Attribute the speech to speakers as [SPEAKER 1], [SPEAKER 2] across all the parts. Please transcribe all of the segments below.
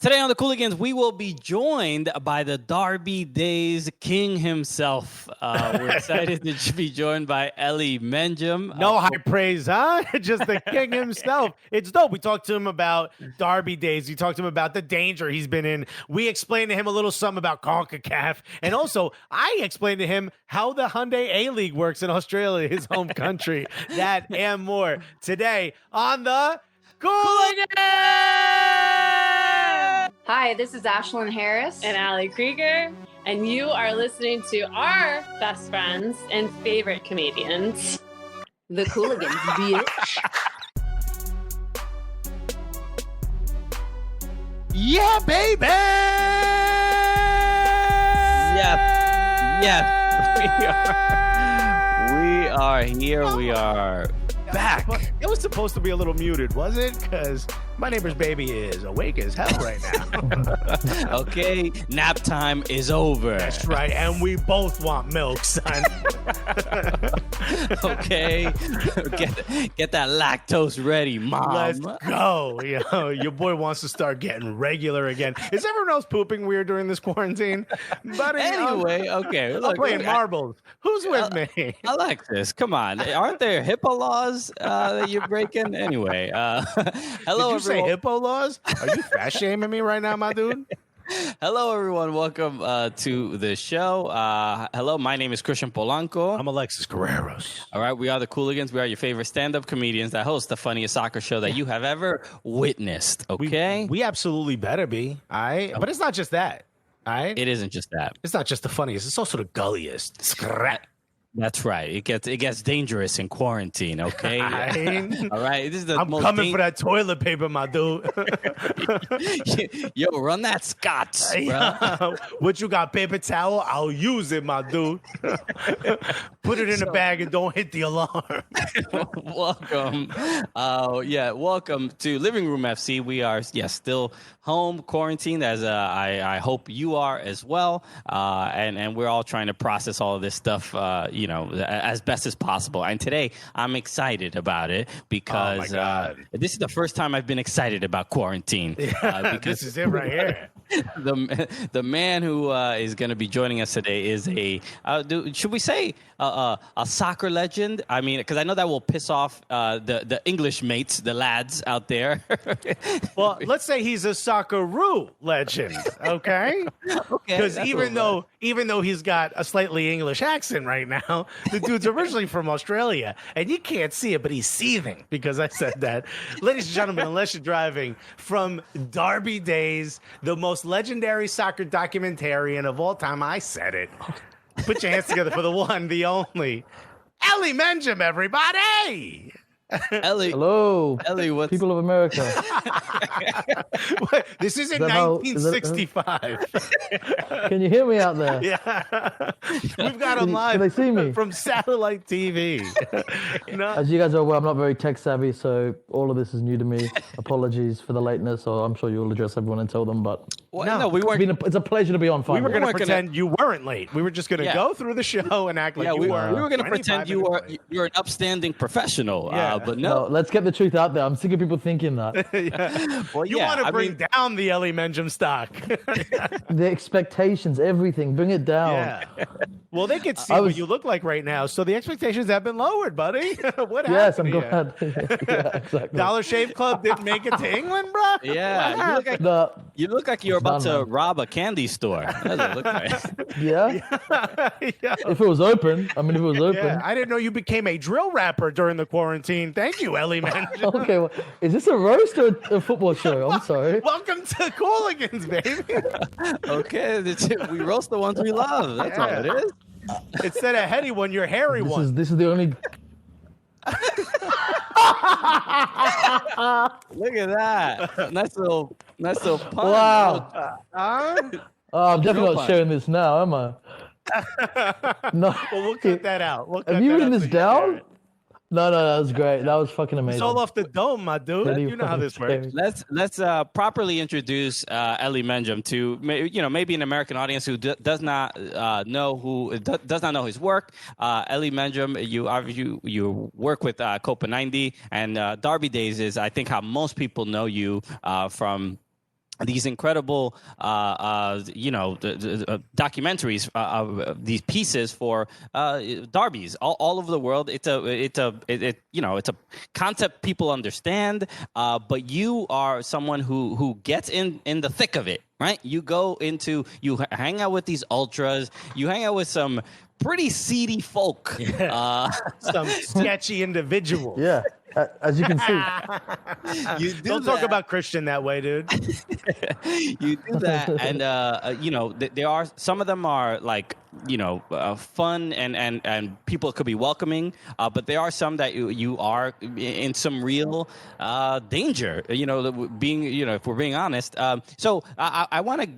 [SPEAKER 1] Today on the Cooligans, we will be joined by the Derby Days king himself. We're excited to be joined by Eli Mengem.
[SPEAKER 2] No high praise, huh? Just the king himself. It's dope. We talked to him about Derby Days. We talked to him about the danger he's been in. We explained to him a little something about CONCACAF. And also, I explained to him how the Hyundai A-League works in Australia, his home country. That and more today on the Cooligans!
[SPEAKER 3] Hi, this is Ashlyn Harris.
[SPEAKER 4] And Ali Krieger, and you are listening to our best friends and favorite comedians,
[SPEAKER 3] The Cooligans, bitch.
[SPEAKER 2] Yeah, baby!
[SPEAKER 1] We are here. We are back.
[SPEAKER 2] It was supposed to be a little muted, was it? Because my neighbor's baby is awake as hell right now.
[SPEAKER 1] Okay, nap time is over.
[SPEAKER 2] That's right, and we both want milk, son.
[SPEAKER 1] Okay, get that lactose ready, mom.
[SPEAKER 2] Let's go. Yo, your boy wants to start getting regular again. Is everyone else pooping weird during this quarantine? Buddy,
[SPEAKER 1] Anyway, okay.
[SPEAKER 2] I'm playing marbles. Who's with me?
[SPEAKER 1] Alexis, come on. Aren't there HIPAA laws that you're breaking? Anyway, hello,
[SPEAKER 2] Did you say hippo laws? Are you fat shaming me right now, my dude?
[SPEAKER 1] Hello, everyone. Welcome to the show. Hello, my name is Christian Polanco.
[SPEAKER 2] I'm Alexis Guerreros.
[SPEAKER 1] All right, we are the Cooligans. We are your favorite stand-up comedians that host the funniest soccer show that you have ever witnessed, okay?
[SPEAKER 2] We absolutely better be, all right? But it's not just that, all right?
[SPEAKER 1] It isn't just that.
[SPEAKER 2] It's not just the funniest. It's also the gulliest. Scrap.
[SPEAKER 1] That's right. It gets dangerous in quarantine, okay? All right. This is the
[SPEAKER 2] I'm
[SPEAKER 1] most
[SPEAKER 2] coming for that toilet paper, my dude.
[SPEAKER 1] Yo, run that Scotch, bro.
[SPEAKER 2] What you got, paper towel? I'll use it, my dude. Put it in the bag and don't hit the alarm.
[SPEAKER 1] Welcome. Welcome to Living Room FC. We are, still home quarantined, as I hope you are as well. And we're all trying to process all of this stuff, as best as possible. And today I'm excited about it because this is the first time I've been excited about quarantine. Because
[SPEAKER 2] this is it right here.
[SPEAKER 1] The man who is going to be joining us today is should we say a soccer legend? I mean, because I know that will piss off the English mates, the lads out there.
[SPEAKER 2] Well, let's say he's a Socceroo legend, okay? Because even though he's got a slightly English accent right now, the dude's originally from Australia, and you can't see it, but he's seething because I said that. Ladies and gentlemen, unless you're driving, from Derby Days, the most legendary soccer documentarian of all time, I said it. Put your hands together for the one, the only, Eli Mengem, everybody!
[SPEAKER 1] Eli,
[SPEAKER 5] hello,
[SPEAKER 1] Eli, what's...
[SPEAKER 5] people of America.
[SPEAKER 2] This is in 1965.
[SPEAKER 5] Can you hear me out there?
[SPEAKER 2] Yeah, we've got them live.
[SPEAKER 5] Can they see me
[SPEAKER 2] from satellite TV? No.
[SPEAKER 5] As you guys are aware, I'm not very tech savvy, so all of this is new to me. Apologies for the lateness, or I'm sure you'll address everyone and tell them. But
[SPEAKER 1] no, we weren't.
[SPEAKER 5] It's a pleasure to be on.
[SPEAKER 2] We were going to pretend you weren't late. We were just going to go through the show and act like you were.
[SPEAKER 1] We were going to pretend you're an upstanding professional.
[SPEAKER 2] Yeah.
[SPEAKER 1] But no,
[SPEAKER 5] let's get the truth out there. I'm sick of people thinking that.
[SPEAKER 2] Yeah. Well, you want to bring down the Eli Mengem stock.
[SPEAKER 5] The expectations, everything, bring it down.
[SPEAKER 2] Yeah. Well, they can see what you look like right now, so the expectations have been lowered, buddy. What happened?
[SPEAKER 5] Yes, I'm glad. Yeah, exactly.
[SPEAKER 2] Dollar Shave Club didn't make it to England, bro.
[SPEAKER 1] Yeah, you look like you're about to rob a candy store. That's what it look like.
[SPEAKER 5] Yeah. If it was open,
[SPEAKER 2] Yeah. I didn't know you became a drill rapper during the quarantine. Thank you, Eli Mengem.
[SPEAKER 5] Okay, well, is this a roast or a football show? I'm sorry.
[SPEAKER 2] Welcome to Cooligans, baby.
[SPEAKER 1] Okay, we roast the ones we love. That's all it is.
[SPEAKER 2] Instead of heady one, you're hairy one.
[SPEAKER 5] This is the only.
[SPEAKER 1] Look at that. Nice little pun.
[SPEAKER 5] Wow. I'm definitely not sharing this now, am I? No.
[SPEAKER 2] Well, we'll cut that out.
[SPEAKER 5] Have you written this down? No, that was great. That was fucking amazing.
[SPEAKER 2] It's all off the dome, my dude. You know how this works.
[SPEAKER 1] Let's properly introduce Eli Mengem to maybe an American audience who does not know his work. Eli Mengem, you work with Copa90, and Derby Days is, I think, how most people know you from these incredible, documentaries, these pieces for derbies all over the world. It's a concept people understand, but you are someone who gets in the thick of it, right? You hang out with these ultras, you hang out with some pretty seedy folk,
[SPEAKER 2] some sketchy individuals.
[SPEAKER 5] Yeah. As you can see,
[SPEAKER 2] Don't talk about Christian that way, dude.
[SPEAKER 1] You do that, and there are some of them are like fun and people could be welcoming, but there are some that you are in some real danger. If we're being honest. So I want to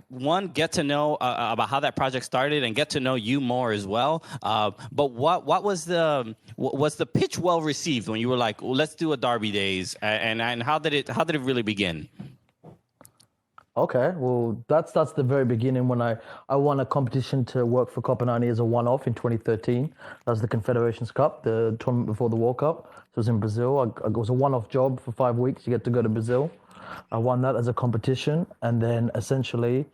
[SPEAKER 1] get to know about how that project started and get to know you more as well. But what was the pitch well received when you were like, let's do a Derby Days, and how did it really begin?
[SPEAKER 5] Okay, well, that's the very beginning when I won a competition to work for Copa90 as a one-off in 2013. That was the Confederations Cup, the tournament before the World Cup. So it was in Brazil. It was a one-off job for 5 weeks. You get to go to Brazil. I won that as a competition, and then essentially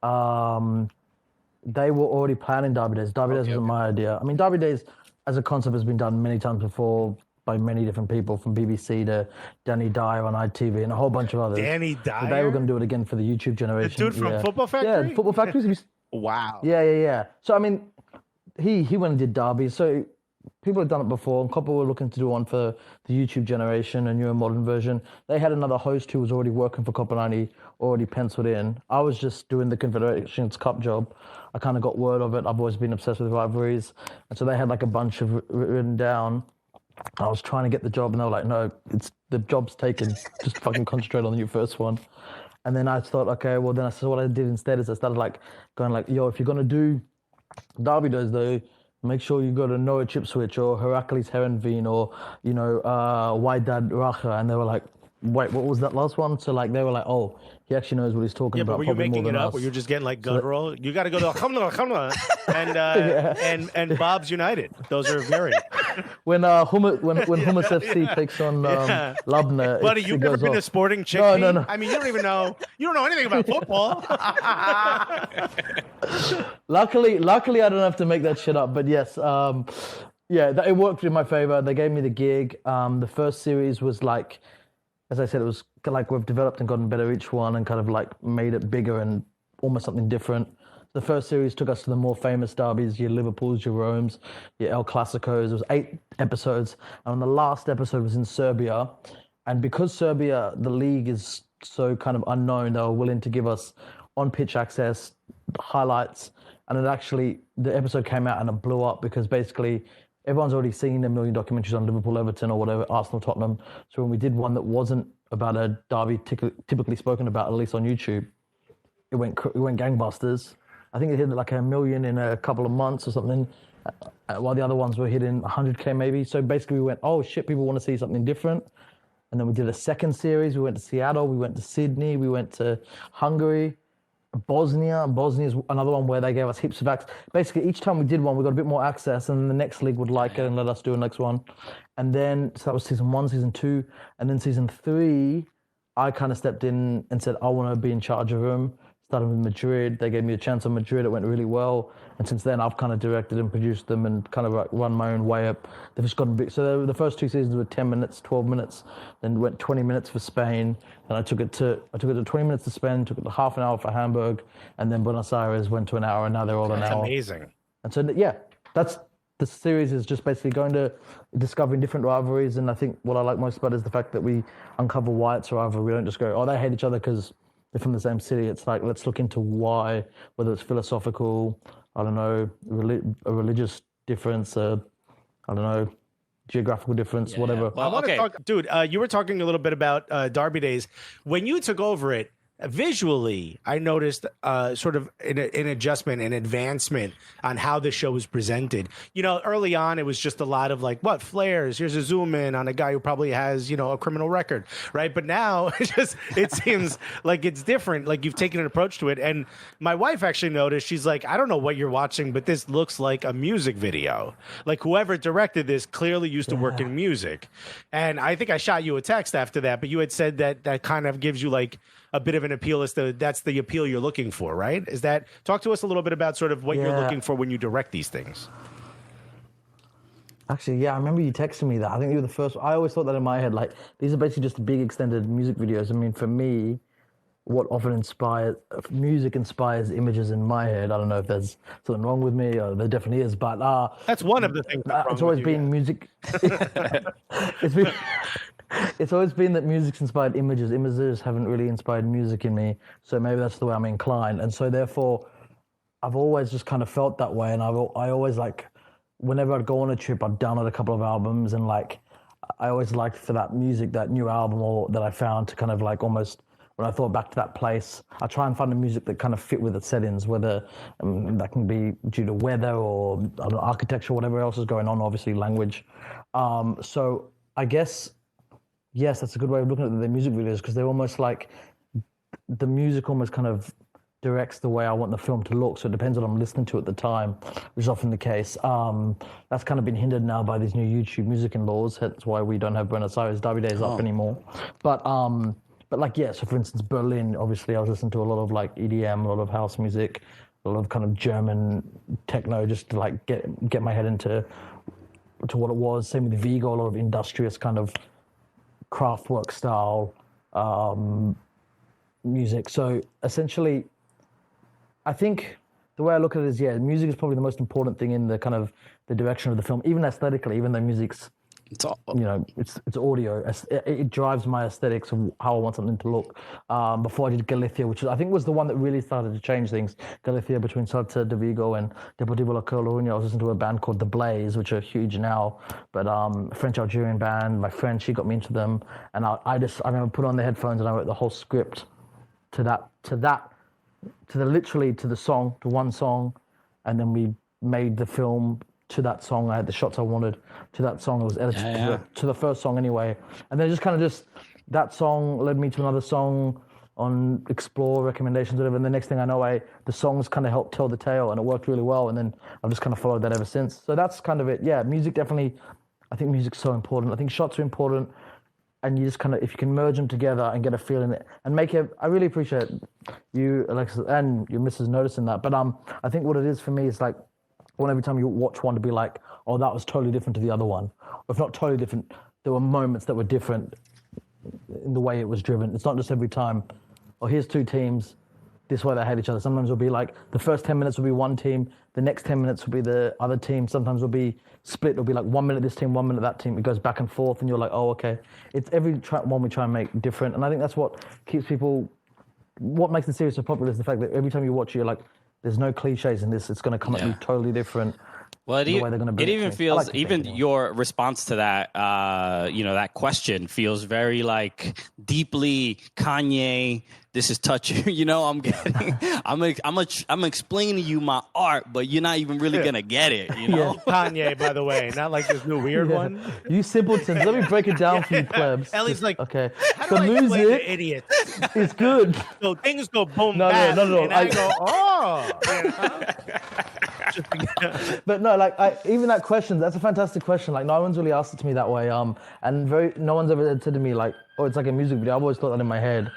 [SPEAKER 5] they were already planning Derby Days. Derby Days wasn't my idea. I mean, Derby Days as a concept has been done many times before by many different people, from BBC to Danny Dyer on ITV and a whole bunch of others.
[SPEAKER 2] Danny Dyer?
[SPEAKER 5] So they were going to do it again for the YouTube generation.
[SPEAKER 2] The dude from Football Factory?
[SPEAKER 5] Yeah, Football Factory.
[SPEAKER 2] Wow.
[SPEAKER 5] Yeah. So, I mean, he went and did Derby. So people had done it before, and Copper were looking to do one for the YouTube generation, a newer modern version. They had another host who was already working for Copa90, already penciled in. I was just doing the Confederations Cup job. I kind of got word of it. I've always been obsessed with rivalries. And so they had like a bunch of written down. I was trying to get the job, and they were like, no, the job's taken. Just fucking concentrate on your first one. And then I thought, okay, well, then I said what I did instead is I started going, yo, if you're going to do Derby Days, though, make sure you go to Noah Chipswich or Heracles Herenveen or, Wydad Racha. And they were like, wait, what was that last one? So they were like, oh, he actually knows what he's talking about.
[SPEAKER 2] Yeah, but were you making it up? Or you're just getting guttural? You got to go to and Bob's United. Those are very.
[SPEAKER 5] When Hummus FC takes on Lubna,
[SPEAKER 2] buddy, you've never been a sporting chick?
[SPEAKER 5] No.
[SPEAKER 2] I mean, you don't know anything about football.
[SPEAKER 5] Luckily, I don't have to make that shit up. But yes, it worked in my favor. They gave me the gig. The first series was as I said, it was we've developed and gotten better each one and kind of made it bigger and almost something different. The first series took us to the more famous derbies, your Liverpools, your Romes, your El Clasicos. It was 8 episodes. And the last episode was in Serbia. And because Serbia, the league is so kind of unknown, they were willing to give us on-pitch access, highlights. And the episode came out and it blew up because basically everyone's already seen a million documentaries on Liverpool, Everton, or whatever, Arsenal, Tottenham. So when we did one that wasn't about a derby typically spoken about, at least on YouTube, it went gangbusters. I think it hit 1 million in a couple of months or something, while the other ones were hitting 100K maybe. So basically we went, oh shit, people want to see something different. And then we did a second series. We went to Seattle, we went to Sydney, we went to Hungary, Bosnia. Bosnia is another one where they gave us heaps of access. Basically, each time we did one, we got a bit more access, and then the next league would like it and let us do a next one. And then, so that was season 1, season 2. And then season 3, I kind of stepped in and said, I want to be in charge of them. Started with Madrid. They gave me a chance on Madrid. It went really well. And since then, I've kind of directed and produced them and kind of run my own way up. They've just gotten big. So the first 2 seasons were 10 minutes, 12 minutes. Then went 20 minutes for Spain. Then I took it to 20 minutes to Spain, took it to half an hour for Hamburg. And then Buenos Aires went to an hour, and now they're all an hour.
[SPEAKER 2] That's amazing.
[SPEAKER 5] And so, that's the series is just basically going to discovering different rivalries. And I think what I like most about it is the fact that we uncover why it's a rivalry. We don't just go, oh, they hate each other because they're from the same city. It's let's look into why, whether it's philosophical, I don't know, a religious difference, geographical difference, whatever.
[SPEAKER 2] Well, I want to talk, dude, you were talking a little bit about Derby Days. When you took over it, visually, I noticed sort of an adjustment, an advancement on how the show was presented. Early on, it was just a lot of flares. Here's a zoom in on a guy who probably has, a criminal record, right? But now it seems like it's different. Like you've taken an approach to it. And my wife actually noticed, she's like, I don't know what you're watching, but this looks like a music video. Like whoever directed this clearly used to work in music. And I think I shot you a text after that, but you had said that kind of gives you a bit of an appeal as to that's the appeal you're looking for, right? Talk to us a little bit about sort of what you're looking for when you direct these things.
[SPEAKER 5] Actually, yeah, I remember you texting me that. I think you were the first. I always thought that in my head, like, these are basically just big extended music videos. I mean, for me, what often music inspires images in my head. I don't know if there's something wrong with me, or there definitely is, but
[SPEAKER 2] that's one of the things.
[SPEAKER 5] It's always been music. It's always been that music's inspired images. Images haven't really inspired music in me, so maybe that's the way I'm inclined. And so therefore, I've always just kind of felt that way, and I always like. Whenever I'd go on a trip, I'd download a couple of albums, and like I always liked for that music, that new album or that I found to kind of like almost when I thought back to that place, I try and find the music that kind of fit with the settings, whether that can be due to weather or I don't know, architecture, whatever else is going on, obviously language. So I guess, yes, that's a good way of looking at the music videos because they're almost like the music almost kind of directs the way I want the film to look. So it depends on what I'm listening to at the time, which is often the case. That's kind of been hindered now by these new YouTube music laws. That's why we don't have Buenos Aires Derby Days up anymore. But like, yeah, so for instance, Berlin, obviously I was listening to a lot of like EDM, a lot of house music, a lot of kind of German techno, just to like get my head into what it was. Same with Vigo, a lot of industrious kind of Kraftwerk style music. So essentially, I think the way I look at it is, yeah, music is probably the most important thing in the kind of the direction of the film, even aesthetically, even though music's, it's audio. It drives my aesthetics of how I want something to look. Before I did Galicia, which I think was the one that really started to change things. Galicia between Salta de Vigo and Deportivo La Coruña. I was listening to a band called The Blaze, which are huge now, but a French-Algerian band. My friend, she got me into them, and I remember put on the headphones and I wrote the whole script literally to the song, to one song, and then we made the film to that song. I had the shots I wanted to that song. It was edited to the first song anyway, and then that song led me to another song on Explore, recommendations, whatever. And the next thing I know, the songs kind of helped tell the tale, and it worked really well. And then I've just kind of followed that ever since. So that's kind of it. Yeah, music definitely. I think music's so important. I think shots are important. And you just kind of, if you can merge them together and get a feel in it and make it, I really appreciate you, Alexis, and your missus noticing that. But I think what it is for me is like, I want every time you watch one to be like, oh, that was totally different to the other one. Or if not totally different, there were moments that were different in the way it was driven. It's not just every time, oh, here's two teams, this way they hate each other. Sometimes it'll be like, the first 10 minutes will be one team, the next 10 minutes will be the other team. Sometimes it'll be split. It'll be like 1 minute this team, 1 minute that team. It goes back and forth, and you're like, oh, okay. It's every one we try and make different. And I think that's what keeps people, what makes the series so popular is the fact that every time you watch it, you're like, there's no cliches in this. It's going to come at you totally different.
[SPEAKER 1] Well, it even feels, even your response to that, that question feels very like deeply Kanye. This is touching. I'm explaining to you my art, but you're not even really gonna get it.
[SPEAKER 2] Kanye, by the way, not like this new weird one.
[SPEAKER 5] You simpletons. Let me break it down for you plebs.
[SPEAKER 2] Ellie's like,
[SPEAKER 5] okay.
[SPEAKER 2] How do I explain to idiots?
[SPEAKER 5] It's good.
[SPEAKER 2] So things go boom,
[SPEAKER 5] no.
[SPEAKER 2] And I go, oh.
[SPEAKER 5] But no, like even that question, that's a fantastic question. Like no one's really asked it to me that way. No one's ever said to me like, oh, it's like a music video. I've always thought that in my head.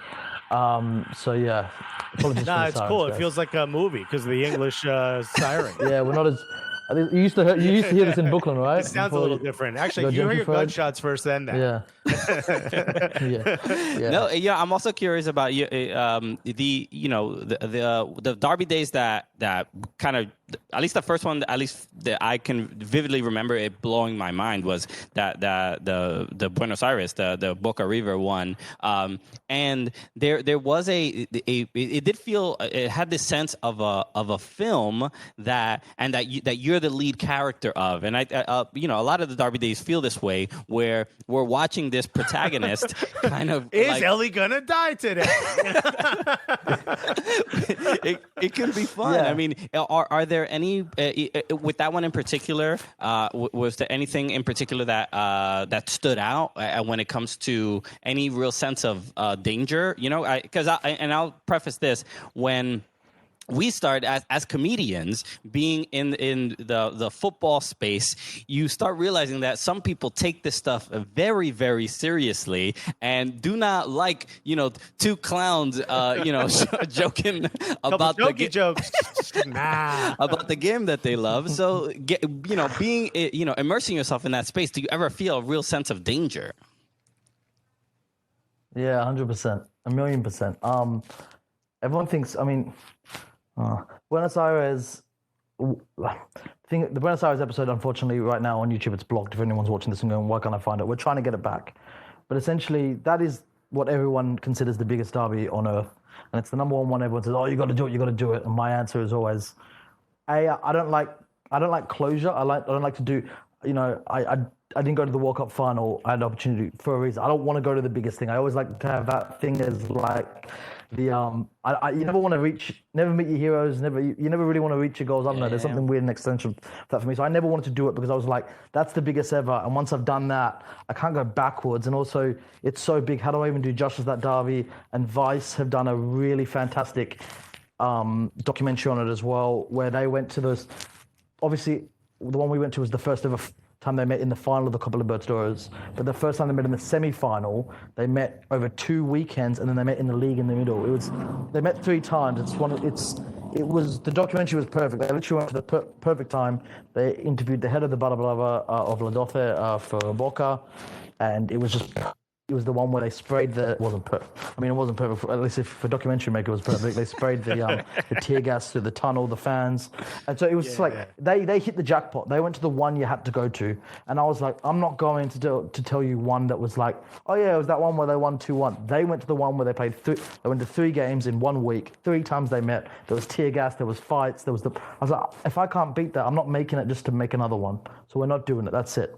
[SPEAKER 5] So yeah.
[SPEAKER 2] It's cool. It feels like a movie because of the English siren.
[SPEAKER 5] Yeah, we're not as. You used to hear this in Brooklyn, right?
[SPEAKER 2] It sounds a little different. Actually, you hear your gunshots first, then that.
[SPEAKER 5] Yeah.
[SPEAKER 1] No, I'm also curious about the Derby Days that kind of, at least the first one, at least that I can vividly remember it blowing my mind was that the Buenos Aires, the Boca River one, and there was it did feel, it had this sense of a film that you're the lead character of, and a lot of the Derby Days feel this way, where we're watching this protagonist kind of
[SPEAKER 2] is Ellie gonna die today?
[SPEAKER 1] it can be fun. I mean, are there any with that one in particular? Was there anything in particular that stood out when it comes to any real sense of danger? Because I'll preface this when we start as comedians being in the football space. You start realizing that some people take this stuff very, very seriously and do not like, two clowns, joking about the
[SPEAKER 2] jokes. Nah.
[SPEAKER 1] about the game that they love. So, being, immersing yourself in that space, do you ever feel a real sense of danger?
[SPEAKER 5] Yeah, 100%, 1,000,000%. Everyone thinks, Buenos Aires, the Buenos Aires episode, unfortunately, right now on YouTube, it's blocked. If anyone's watching this and going, why can't I find it? We're trying to get it back. But essentially, that is what everyone considers the biggest derby on earth. And it's the number one. Everyone says, oh, you got to do it, you got to do it. And my answer is always, I don't like closure. I don't like to do, I didn't go to the World Cup final. I had an opportunity for a reason. I don't want to go to the biggest thing. I always like to have that thing as like the you never want to never meet your heroes. You never really want to reach your goals. I don't know. There's something weird and extension of that for me. So I never wanted to do it because I was like, that's the biggest ever. And once I've done that, I can't go backwards. And also, it's so big. How do I even do justice to that derby? And Vice have done a really fantastic documentary on it as well, where they went to those. Obviously, the one we went to was the first ever time they met in the final of the Copa Libertadores, but the first time they met in the semi-final, they met over 2 weekends, and then they met in the league in the middle. They met 3 times. The documentary was perfect. They literally went to the perfect time. They interviewed the head of the Barra Brava of La Doce for Boca, and it was the one where they sprayed it wasn't perfect. It wasn't perfect. At least if for documentary maker, it was perfect. They sprayed the tear gas through the tunnel, the fans. And so it was they hit the jackpot. They went to the one you had to go to. And I was like, I'm not going to tell you one that was like, oh yeah, it was that one where they won 2-1. They went to the one where they played they went to 3 games in 1 week. 3 times they met. There was tear gas, there was fights, I was like, if I can't beat that, I'm not making it just to make another one. So we're not doing it. That's it.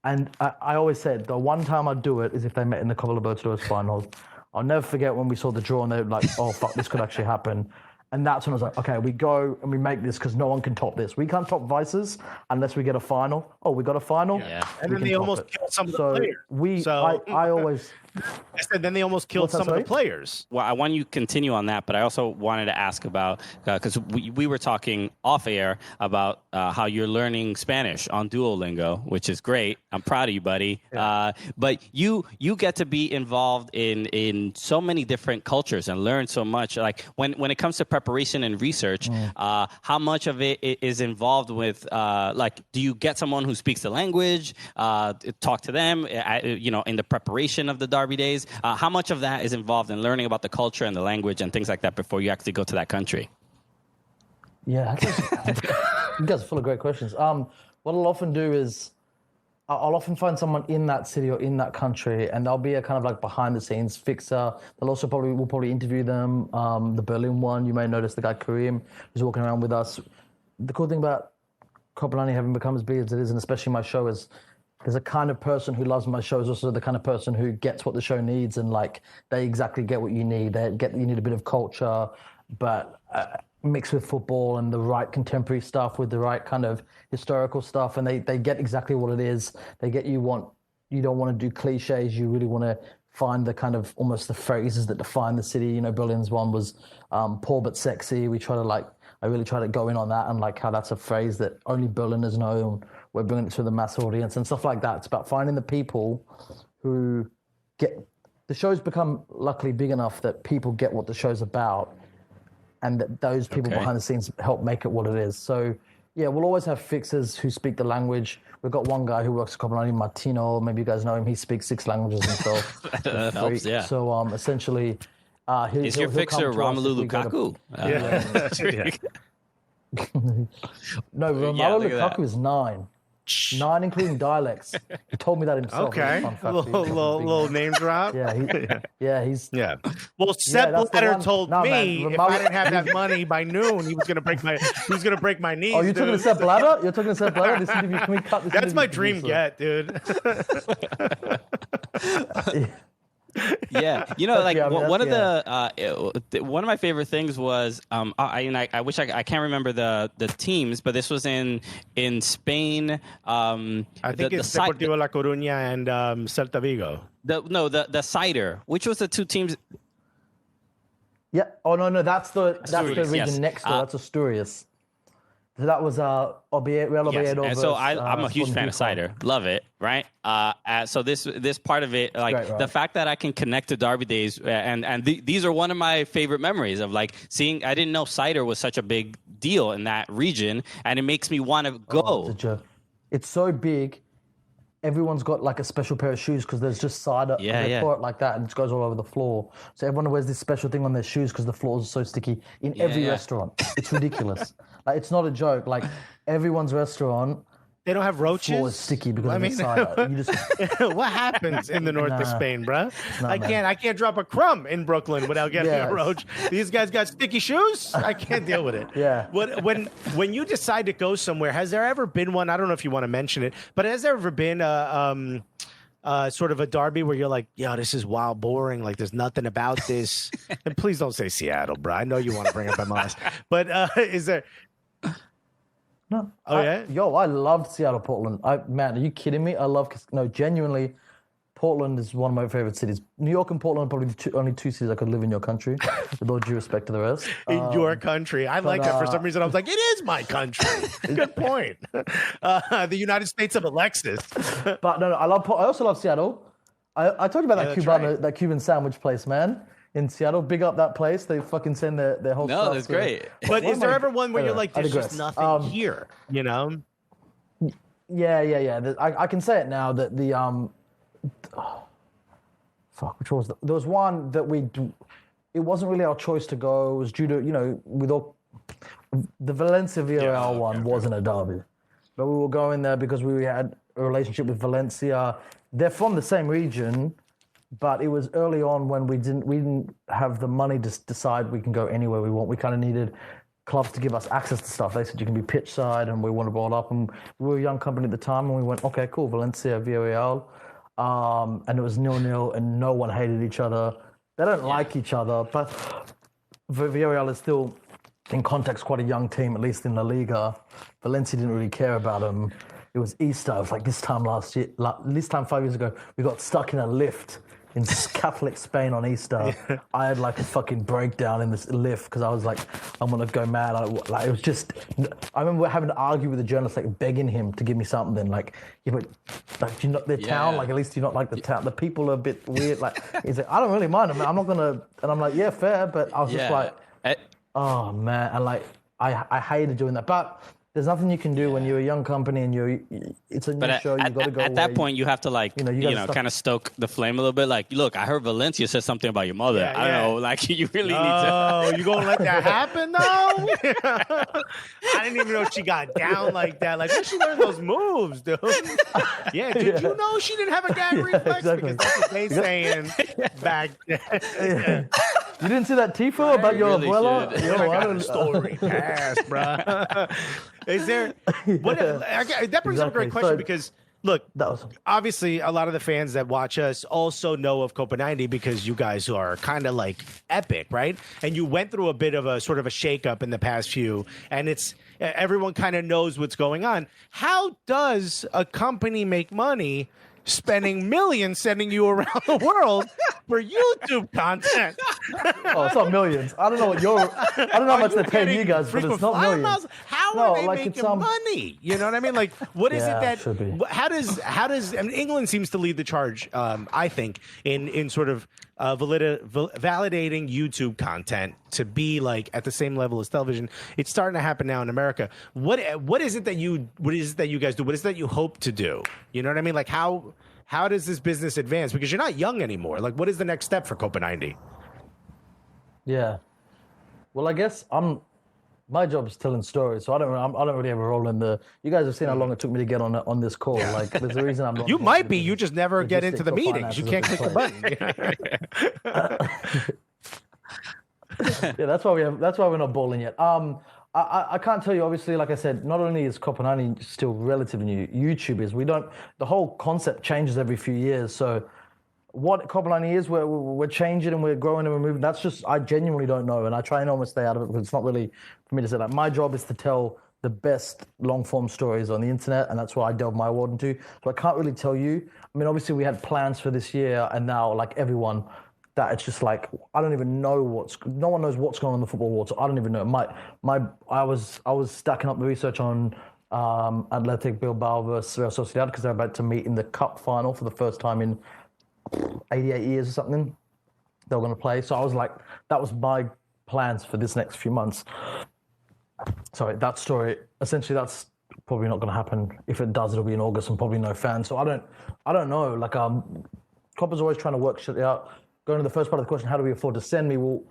[SPEAKER 5] And I always said, the one time I'd do it is if they met in the Copa Libertadores finals. I'll never forget when we saw the draw and they were like, oh, fuck, this could actually happen. And that's when I was like, okay, we go and we make this because no one can top this. We can't top Vices unless we get a final. Oh, we got a final?
[SPEAKER 2] Yeah. And then they almost killed some of the players.
[SPEAKER 5] I always...
[SPEAKER 2] I said then they almost killed some of the players.
[SPEAKER 1] Well, I want you to continue on that, but I also wanted to ask about, because we were talking off air about how you're learning Spanish on Duolingo, which is great. I'm proud of you, buddy. Yeah. But you get to be involved in so many different cultures and learn so much. Like when it comes to preparation and research, how much of it is involved with, do you get someone who speaks the language, talk to them, in the preparation of the Derby days? How much of that is involved in learning about the culture and the language and things like that before you actually go to that country?
[SPEAKER 5] Yeah, you guys are full of great questions. What I'll often do is I'll often find someone in that city or in that country, and they'll be a kind of like behind the scenes fixer. We'll probably interview them. The Berlin one, you may notice the guy Kareem who's walking around with us. The cool thing about Copa90 having become as big as it is, and especially my show, is there's a kind of person who loves my show is also the kind of person who gets what the show needs, and they exactly get what you need. You need a bit of culture, but mixed with football and the right contemporary stuff with the right kind of historical stuff, and they get exactly what it is. They get you don't want to do cliches. You really want to find the kind of almost the phrases that define the city. Berlin's one was poor but sexy. I really try to go in on that and how that's a phrase that only Berliners know. We're bringing it to the mass audience and stuff like that. It's about finding the people who get... The show's become, luckily, big enough that people get what the show's about, and that those people behind the scenes help make it what it is. So, yeah, we'll always have fixers who speak the language. We've got one guy who works at Copa90, Martino. Maybe you guys know him. He speaks 6 languages himself.
[SPEAKER 1] That helps, yeah.
[SPEAKER 5] So, essentially...
[SPEAKER 1] is your fixer Romelu Lukaku?
[SPEAKER 5] No, Romelu Lukaku is 9. 9, including dialects. He told me that himself.
[SPEAKER 2] Okay, little name drop.
[SPEAKER 5] He's.
[SPEAKER 2] Well, Sepp Blatter told me if I didn't have that money by noon, he was gonna break my knees.
[SPEAKER 5] Oh, you're talking to Sepp Blatter? You're talking to Sepp Blatter? Can we cut this?
[SPEAKER 2] That's my dream get, dude.
[SPEAKER 1] Yeah, one of my favorite things was I wish I can't remember the teams, but this was in Spain.
[SPEAKER 2] I think it's Deportivo La Coruña and
[SPEAKER 1] Celta Vigo. The cider, which was the 2 teams.
[SPEAKER 2] Celta Vigo.
[SPEAKER 1] The cider, which was the 2 teams. Which was the 2 teams. The Celta Vigo. The Celta Vigo. The Cider, which was the 2 teams. The cider, which was the 2 teams. The Celta Vigo. The cider, which was the 2 teams.
[SPEAKER 5] Yeah. Oh no, that's the region
[SPEAKER 1] yes.
[SPEAKER 5] next door. That's Asturias. So that was Real Oviedo.
[SPEAKER 1] And so
[SPEAKER 5] versus,
[SPEAKER 1] I'm a huge fan of cider. Love it, right? So this part of it, like
[SPEAKER 5] great, right?
[SPEAKER 1] The fact that I can connect to Derby days, and these are one of my favorite memories of like seeing. I didn't know cider was such a big deal in that region, and it makes me want to go.
[SPEAKER 5] Oh, it's a joke. It's so big. Everyone's got like a special pair of shoes because there's just cider. They pour it like that and it goes all over the floor. So everyone wears this special thing on their shoes because the floors are so sticky in every restaurant. It's ridiculous. Like it's not a joke. Like everyone's restaurant.
[SPEAKER 2] They don't have roaches.
[SPEAKER 5] The floor is sticky because of the cider. You just...
[SPEAKER 2] What happens in the north of Spain, bro? I can't drop a crumb in Brooklyn without getting a roach. These guys got sticky shoes. I can't deal with it.
[SPEAKER 5] Yeah.
[SPEAKER 2] When you decide to go somewhere, has there ever been one? I don't know if you want to mention it, but has there ever been sort of a derby where you're like, yo, this is wild boring. Like there's nothing about this. And please don't say Seattle, bro. I know you want to bring up MLS, but is there?
[SPEAKER 5] No.
[SPEAKER 2] Oh, yeah?
[SPEAKER 5] I loved Seattle, Portland. Man, are you kidding me? Genuinely, Portland is one of my favorite cities. New York and Portland are probably the only two cities I could live in your country, with all due respect to the rest.
[SPEAKER 2] In your country. I like that. For some reason, I was like, it is my country. Good point. The United States of Alexis.
[SPEAKER 5] But no, I also love Seattle. I told you about that Cuban sandwich place, man. In Seattle, big up that place. They fucking send their whole stuff.
[SPEAKER 1] No, that's great.
[SPEAKER 2] But is there ever one where you're like, there's just nothing here, you know?
[SPEAKER 5] Yeah. I can say it now that the which was there was one that it wasn't really our choice to go. It was due to, with all the Valencia Villarreal one wasn't a derby, but we were going there because we had a relationship with Valencia. They're from the same region. But it was early on when we didn't have the money to decide we can go anywhere we want. We kind of needed clubs to give us access to stuff. They said you can be pitch side, and we want to roll up. And we were a young company at the time, and we went, okay, cool, Valencia, Villarreal. And it was 0-0, and no one hated each other. They don't like each other, but Villarreal is still, in context, quite a young team, at least in La Liga. Valencia didn't really care about them. It was Easter. It was like this time 5 years ago, we got stuck in a lift in Catholic Spain on Easter. I had like a fucking breakdown in this lift because I was like, I'm gonna go mad. It was just, I remember having to argue with the journalist, like begging him to give me something. Like, yeah, but like, do you not their town? Like, at least do you not like the town? The people are a bit weird. Like, he's like, I don't really mind. I'm not gonna. And I'm like, yeah, fair. But I was just like, oh man, and like, I hated doing that. But there's nothing you can do when you're a young company and it's a new show. You got to go.
[SPEAKER 1] At that point, you have to like, kind of stoke the flame a little bit. Like, look, I heard Valencia said something about your mother. I don't know. Like, you really need to.
[SPEAKER 2] Oh, you gonna let that happen though? I didn't even know she got down like that. Like, where she learned those moves, dude? Yeah, did you know she didn't have a gag reflex?
[SPEAKER 5] Exactly.
[SPEAKER 2] Because that's what they saying back then.
[SPEAKER 5] You didn't see that tifo about your
[SPEAKER 1] really
[SPEAKER 5] abuela?
[SPEAKER 1] should.
[SPEAKER 2] Yo, I got a story past, bro. Is there? That brings up a great question because look, obviously a lot of the fans that watch us also know of Copa90 because you guys are kind of like epic, right? And you went through a bit of a sort of a shakeup in the past few, and it's everyone kind of knows what's going on. How does a company make money spending millions sending you around the world for YouTube content?
[SPEAKER 5] Oh, it's not millions. I don't know how much they're paying you guys, but it's not millions.
[SPEAKER 2] How are they making money? You know what I mean? Like, what is it that? How does? I mean, England seems to lead the charge. I think in sort of validating YouTube content to be like at the same level as television. It's starting to happen now in America. What is it that you guys do? What is it that you hope to do? You know what I mean? Like how does this business advance? Because you're not young anymore. Like, what is the next step for Copa90?
[SPEAKER 5] Yeah. Well, I guess my job is telling stories, so I don't really have a role in the. You guys have seen how long it took me to get on this call. Like, there's a reason I'm not.
[SPEAKER 2] You might be. You just never get into the meetings. You can't click the button.
[SPEAKER 5] Yeah, that's why we're not balling yet. I can't tell you, obviously, like I said, not only is Copa90 still relatively new, YouTube is. The whole concept changes every few years. So what Copa90 is, we're changing and we're growing and we're moving. That's just, I genuinely don't know. And I try and almost stay out of it because it's not really for me to say that. My job is to tell the best long form stories on the internet. And that's what I delve my award into. So I can't really tell you. I mean, obviously we had plans for this year and now like everyone, that it's just like I don't even know no one knows what's going on in the football world, so I don't even know. I was stacking up the research on Athletic Bilbao versus Real Sociedad because they're about to meet in the cup final for the first time in 88 years or something. They were going to play, so I was like, that was my plans for this next few months. Sorry, that story, essentially that's probably not going to happen. If it does, it'll be in August and probably no fans. So I don't know. Like, Copa's always trying to work shit out. Going to the first part of the question, how do we afford to send me? Well,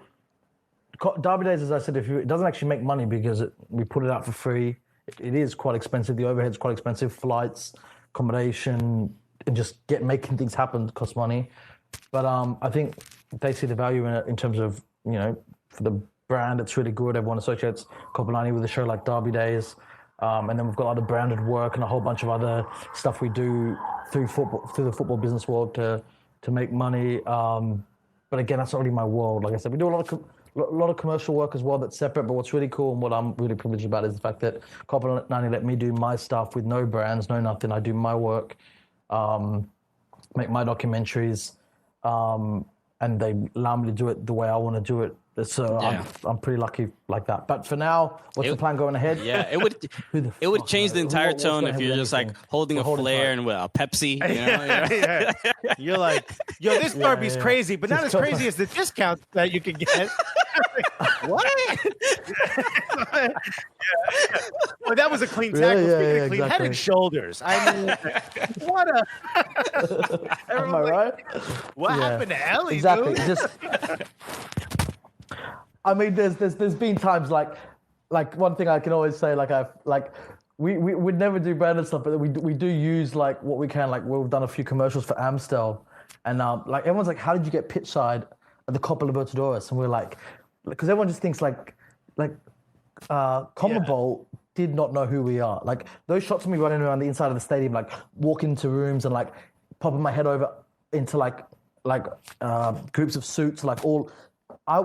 [SPEAKER 5] Derby Days, as I said, it doesn't actually make money because we put it out for free. It is quite expensive. The overhead's quite expensive. Flights, accommodation, and just making things happen costs money. But I think they see the value in it in terms of, for the brand, it's really good. Everyone associates Copa90 with a show like Derby Days. And then we've got other branded work and a whole bunch of other stuff we do through the football business world to make money. But again, that's not really my world. Like I said, we do a lot of commercial work as well that's separate. But what's really cool and what I'm really privileged about is the fact that Copa90 let me do my stuff with no brands, no nothing. I do my work, make my documentaries, and they allow me to do it the way I want to do it. So I'm pretty lucky like that. But for now, what's the plan going ahead?
[SPEAKER 1] Yeah, it would change the entire tone if you're just like holding a flare and with a Pepsi.
[SPEAKER 2] Yeah. You're like, yo, this Derby's crazy, but not as crazy as the discount that you can get. What? Well, that was a clean tackle. Speaking of clean, Head and Shoulders. I mean, what a.
[SPEAKER 5] Am I right?
[SPEAKER 2] What happened to Ellie?
[SPEAKER 5] Exactly.
[SPEAKER 2] Dude?
[SPEAKER 5] Just. I mean, there's been times like one thing I can always say, we would never do branded stuff, but we do use like what we can. Like we've done a few commercials for Amstel, and like everyone's like, how did you get pitch side at the Copa Libertadores? And we're like, because everyone just thinks like CONMEBOL did not know who we are. Like those shots of me running around the inside of the stadium, like walking into rooms and like popping my head over into like groups of suits, like all.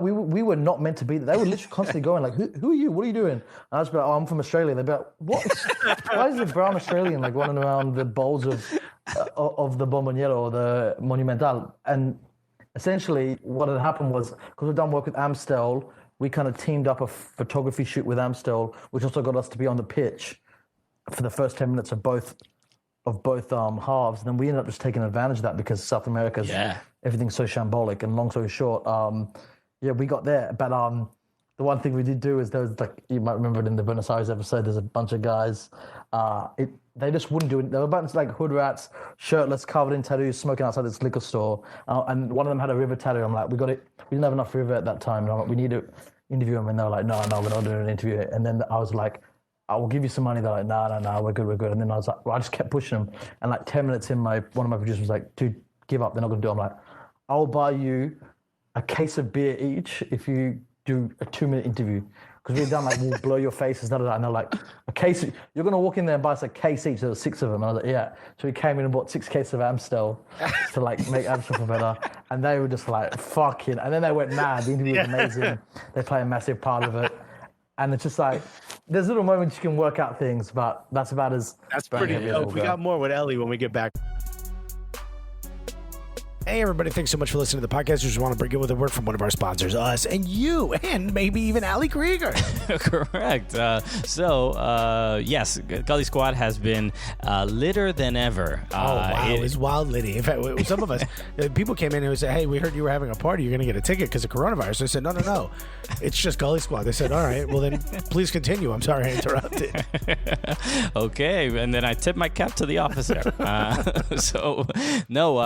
[SPEAKER 5] We were not meant to be there. They were literally constantly going like, who are you? What are you doing? And I was like, oh, I'm from Australia. They'd be like, what? Why is a brown Australian like running around the bowls of the Bombonero or the Monumental? And essentially what had happened was, because we've done work with Amstel, we kind of teamed up a photography shoot with Amstel, which also got us to be on the pitch for the first 10 minutes of both halves. And then we ended up just taking advantage of that because South America's everything's so shambolic. And long story short, we got there. But the one thing we did do is there was like, you might remember it in the Buenos Aires episode, there's a bunch of guys, they just wouldn't do it. They were a bunch of like hood rats, shirtless, covered in tattoos, smoking outside this liquor store. And one of them had a river tattoo. I'm like, we didn't have enough river at that time. And I'm like, we need to interview him. And they were like, no, we're not doing an interview. And then I was like, I will give you some money. They're like, no, we're good. And then I was like, well, I just kept pushing them. And like 10 minutes in, one of my producers was like, dude, give up. They're not going to do it. I'm like, I'll buy you a case of beer each if you do a 2-minute interview. Because we've done like, we'll blow your faces, and they're like, a case, you're going to walk in there and buy us a case each. There were 6 of them. And I was like, yeah. So we came in and bought 6 cases of Amstel to like make Amstel better. And they were just like, fucking. And then they went mad. The interview was amazing. They play a massive part of it. And it's just like, there's little moments you can work out things, but that's about as...
[SPEAKER 2] That's pretty dope. We got more with Ellie when we get back. Hey, everybody. Thanks so much for listening to the podcast. We just want to bring in with a word from one of our sponsors, us and you, and maybe even Ali Krieger.
[SPEAKER 1] Correct. Yes, Gully Squad has been litter than ever.
[SPEAKER 2] Wow. It was wild litty. In fact, some of us, people came in and said, hey, we heard you were having a party. You're going to get a ticket because of coronavirus. I said, no. It's just Gully Squad. They said, all right, well, then please continue. I'm sorry I interrupted.
[SPEAKER 1] Okay. And then I tipped my cap to the officer.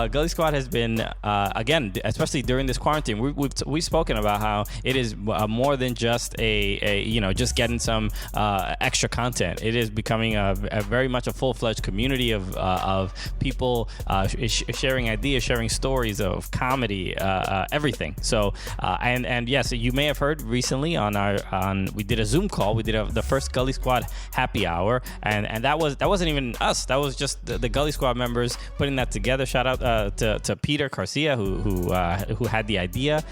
[SPEAKER 1] Gully Squad has been, again, especially during this quarantine, we've spoken about how it is more than just just getting some extra content. It is becoming a very much a full-fledged community of people sharing ideas, sharing stories of comedy, everything. So and yes, you may have heard recently we did a Zoom call. We did the first Gully Squad happy hour, and that wasn't even us. That was just the Gully Squad members putting that together. Shout out to Peter Garcia who had the idea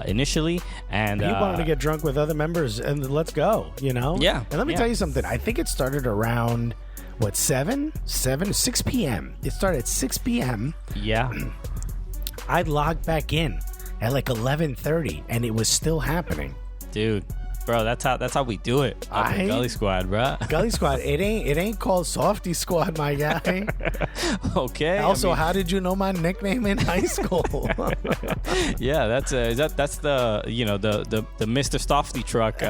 [SPEAKER 1] initially, and
[SPEAKER 2] he wanted to get drunk with other members and let's go, Yeah. And let me tell you something. I think it started around 6 p.m. It started at 6 p.m.
[SPEAKER 1] Yeah.
[SPEAKER 2] I logged back in at like 11:30, and it was still happening.
[SPEAKER 1] Dude, bro, that's how we do it. Gully Squad, bro.
[SPEAKER 2] Gully Squad. It ain't called Softy Squad, my guy.
[SPEAKER 1] Okay.
[SPEAKER 2] Also, how did you know my nickname in high school?
[SPEAKER 1] Yeah, that's the the Mr. Softy truck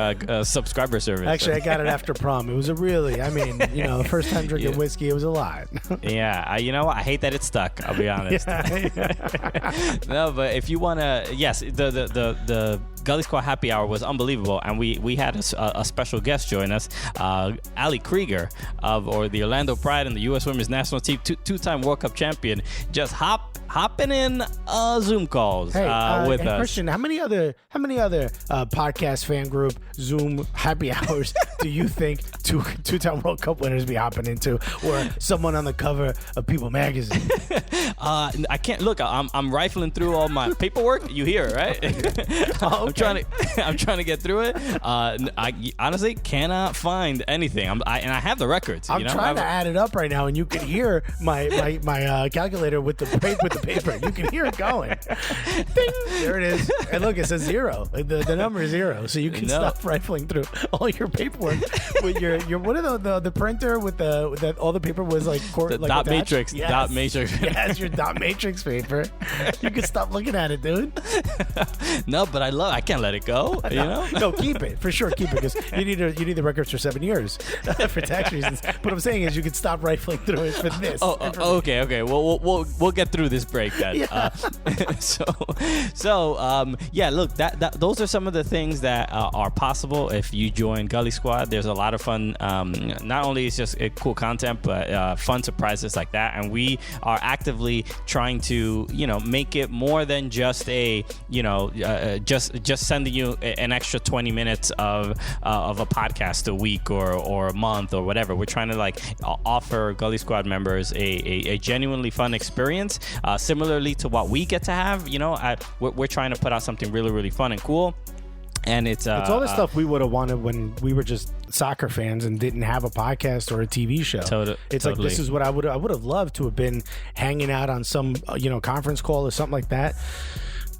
[SPEAKER 1] subscriber service.
[SPEAKER 2] Actually, I got it after prom. It was the first time drinking whiskey, it was a lot.
[SPEAKER 1] Yeah, I hate that it stuck. I'll be honest. No, but if you wanna, yes, the Gully Squad happy hour was unbelievable, and we had a special guest join us, Ali Krieger of the Orlando Pride and the U.S. Women's National Team, two-time World Cup champion, just hopping in Zoom calls with us.
[SPEAKER 2] Christian, how many other podcast fan group Zoom happy hours do you think two-time World Cup winners be hopping into, or someone on the cover of People magazine?
[SPEAKER 1] I can't look. I'm rifling through all my paperwork. You hear, right?
[SPEAKER 2] Okay.
[SPEAKER 1] I'm trying to get through it. I honestly cannot find anything. I have the records.
[SPEAKER 2] I'm trying to add it up right now, and you can hear my calculator with the paper. You can hear it going. Ding! There it is. And look, it says 0. The number is 0, so you can stop rifling through all your paperwork with your what are the printer with all the paper was like
[SPEAKER 1] dot matrix.
[SPEAKER 2] Yes.
[SPEAKER 1] Dot matrix.
[SPEAKER 2] Yes, your dot matrix paper. You can stop looking at it, dude.
[SPEAKER 1] No, but I can't let it go.
[SPEAKER 2] No, keep it for sure. Keep it because you need the records for 7 years for tax reasons. What I'm saying is you can stop rifling through it for this.
[SPEAKER 1] Okay. Well, we'll get through this break then.
[SPEAKER 2] Yeah.
[SPEAKER 1] Yeah. Look, those are some of the things that are possible if you join Gully Squad. There's a lot of fun. Not only is just cool content, but fun surprises like that. And we are actively trying to make it more than just just sending you an extra 20 minutes of a podcast a week or a month or whatever. We're trying to offer Gully Squad members a genuinely fun experience, similarly to what we get to have. We're trying to put out something really, really fun and cool. And it's
[SPEAKER 2] all the stuff we would have wanted when we were just soccer fans and didn't have a podcast or a TV show. It's like, this is what I would have loved to have been hanging out on some conference call or something like that.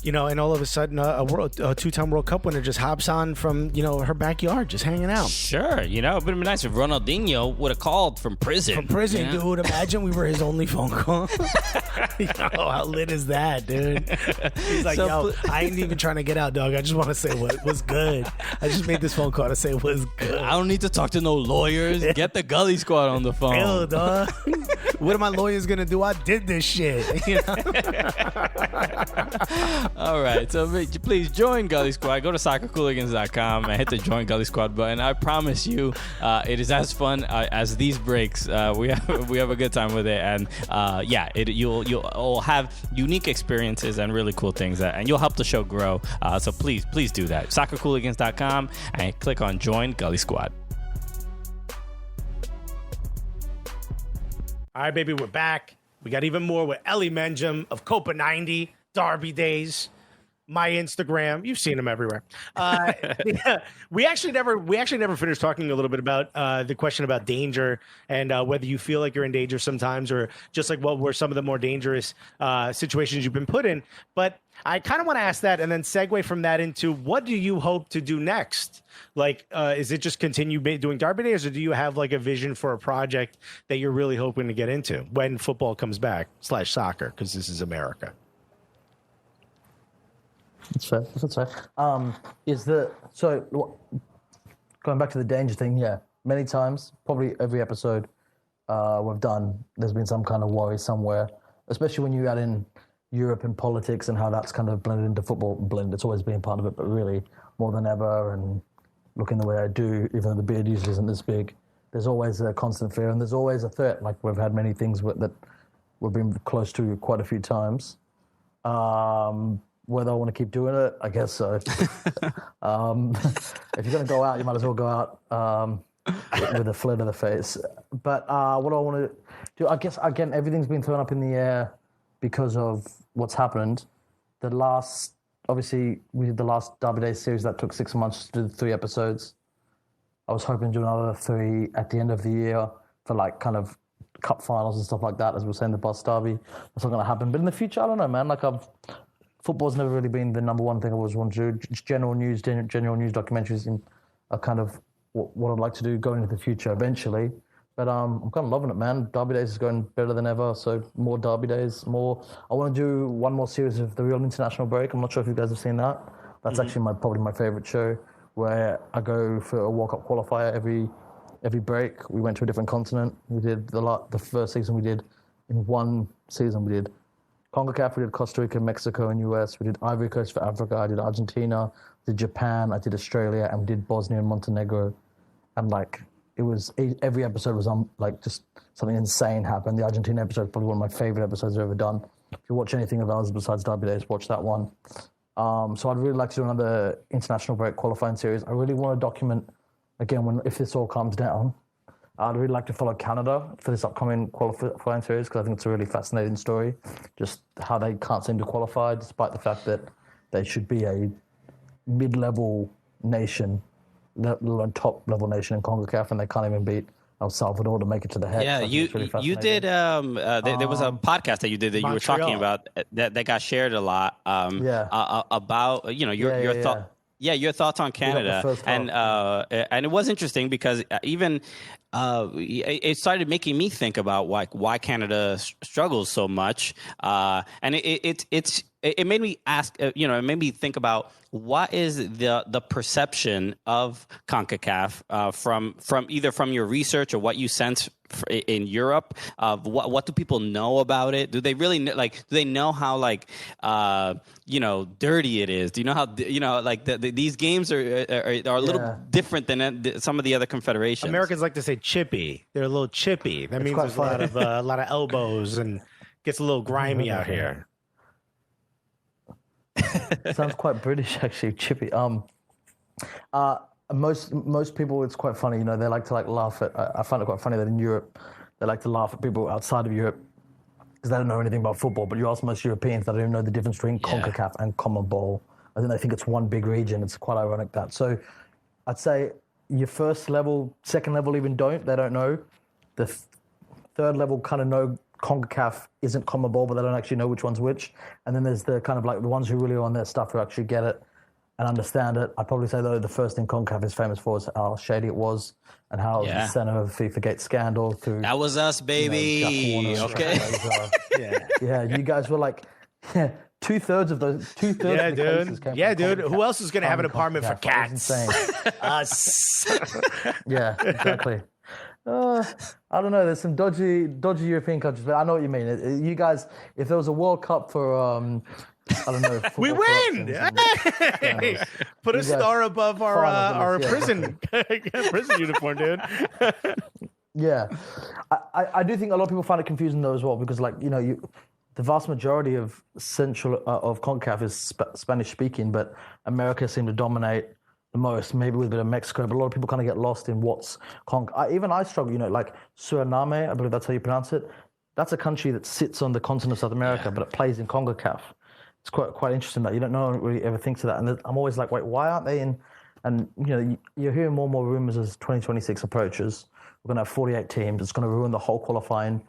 [SPEAKER 2] And all of a sudden, a two-time World Cup winner just hops on from, her backyard, just hanging out.
[SPEAKER 1] Sure, it would have been nice if Ronaldinho would have called from prison.
[SPEAKER 2] Dude. Imagine we were his only phone call. How lit is that, dude? He's like, I ain't even trying to get out, dog. I just want to say what was good. I just made this phone call to say it was good.
[SPEAKER 1] I don't need to talk to no lawyers. Get the Gully Squad on the phone.
[SPEAKER 2] Hell, dog. What are my lawyers going to do? I did this shit.
[SPEAKER 1] All right, so please join Gully Squad. Go to soccercooligans.com and hit the join Gully Squad button. I promise you, it is as fun as these breaks. We have a good time with it, and you'll have unique experiences and really cool things, and you'll help the show grow. So please do that. Soccercooligans.com and click on join Gully Squad.
[SPEAKER 2] All right, baby, we're back. We got even more with Eli Mengem of Copa90. Derby days, my Instagram. You've seen them everywhere. We actually never finished talking a little bit about the question about danger and whether you feel like you're in danger sometimes, or just like what were some of the more dangerous situations you've been put in. But I kind of want to ask that and then segue from that into what do you hope to do next? Like, is it just continue doing Derby days, or do you have like a vision for a project that you're really hoping to get into when football comes back / soccer? Because this is America.
[SPEAKER 5] That's fair. Going back to the danger thing, yeah, many times, probably every episode we've done, there's been some kind of worry somewhere, especially when you add in Europe and politics and how that's kind of blended into football. It's always been part of it, but really more than ever, and looking the way I do, even though the beard usually isn't this big, there's always a constant fear, and there's always a threat. Like, we've had many things that we've been close to quite a few times. Whether I want to keep doing it, I guess so. If you're going to go out, you might as well go out with a flair to the face. But what I want to do, I guess, again, everything's been thrown up in the air because of what's happened. Obviously, we did the last Derby Day series that took 6 months to do 3 episodes. I was hoping to do another 3 at the end of the year for like kind of cup finals and stuff like that, as we were saying, the Boss Derby. That's not going to happen. But in the future, I don't know, man. Like, football's never really been the number one thing I always want to do. Just general news documentaries are kind of what I'd like to do going into the future eventually. But I'm kind of loving it, man. Derby Days is going better than ever. So more Derby Days, more. I want to do one more series of The Real International Break. I'm not sure if you guys have seen that. That's actually probably my favorite show, where I go for a World Cup qualifier every break. We went to a different continent. We did the first season we did in one season. We did CONCACAF, we did Costa Rica, Mexico, and US. We did Ivory Coast for Africa. I did Argentina, I did Japan, I did Australia, and we did Bosnia and Montenegro. And it was every episode was just something insane happened. The Argentina episode is probably one of my favorite episodes I've ever done. If you watch anything of ours besides Derby Days, watch that one. So I'd really like to do another international break qualifying series. I really want to document again if this all comes down. I'd really like to follow Canada for this upcoming qualifying series because I think it's a really fascinating story. Just how they can't seem to qualify despite the fact that they should be a mid-level nation, top-level nation in CONCACAF, and they can't even beat El Salvador to make it to the head.
[SPEAKER 1] Yeah, you did. There was a podcast that you did that you were talking about that got shared a lot. About your thought. Yeah, your thoughts on Canada, and it was interesting because even it started making me think about why Canada struggles so much, and it made me ask. It made me think about what is the perception of CONCACAF from either from your research or what you sense in Europe of what do people know about it? Do they really do they know how dirty it is? Do you know how these games are a little different than some of the other confederations?
[SPEAKER 2] Americans like to say chippy. They're a little chippy. That means there's a lot of elbows and gets a little grimy out here.
[SPEAKER 5] Sounds quite British, actually, chippy. Most people, it's quite funny. They like to laugh at. I find it quite funny that in Europe, they like to laugh at people outside of Europe because they don't know anything about football. But you ask most Europeans, they don't even know the difference between CONCACAF and CONMEBOL. I think they think it's one big region. It's quite ironic that. So, I'd say your first level, second level, even they don't know. The third level kind of know CONCACAF isn't CONMEBOL, but they don't actually know which one's which. And then there's the kind of the ones who really are on their stuff who actually get it and understand it. I'd probably say, though, the first thing CONCACAF is famous for is how shady it was and how it was the center of FIFA Gate scandal.
[SPEAKER 1] That was us, baby. Okay.
[SPEAKER 5] Yeah, you guys were two-thirds of those. Two-thirds of the cases came from
[SPEAKER 2] dude.
[SPEAKER 5] CONCACAF.
[SPEAKER 2] Who else is going to have an apartment for cats?
[SPEAKER 5] Us. Yeah, exactly. I don't know. There's some dodgy European countries, but I know what you mean. You guys, if there was a World Cup for, I don't know,
[SPEAKER 2] we win. Hey, put a star above our prison uniform, dude.
[SPEAKER 5] Yeah, I do think a lot of people find it confusing though as well because the vast majority of of CONCACAF is Spanish speaking, but America seemed to dominate the most, maybe with a bit of Mexico, but a lot of people kind of get lost in what's even I struggle, Suriname, I believe that's how you pronounce it. That's a country that sits on the continent of South America, but it plays in CONCACAF. It's quite interesting that no one really ever thinks of that. And I'm always like, wait, why aren't they in? And you're hearing more and more rumors as 2026 approaches. We're going to have 48 teams. It's going to ruin the whole qualifying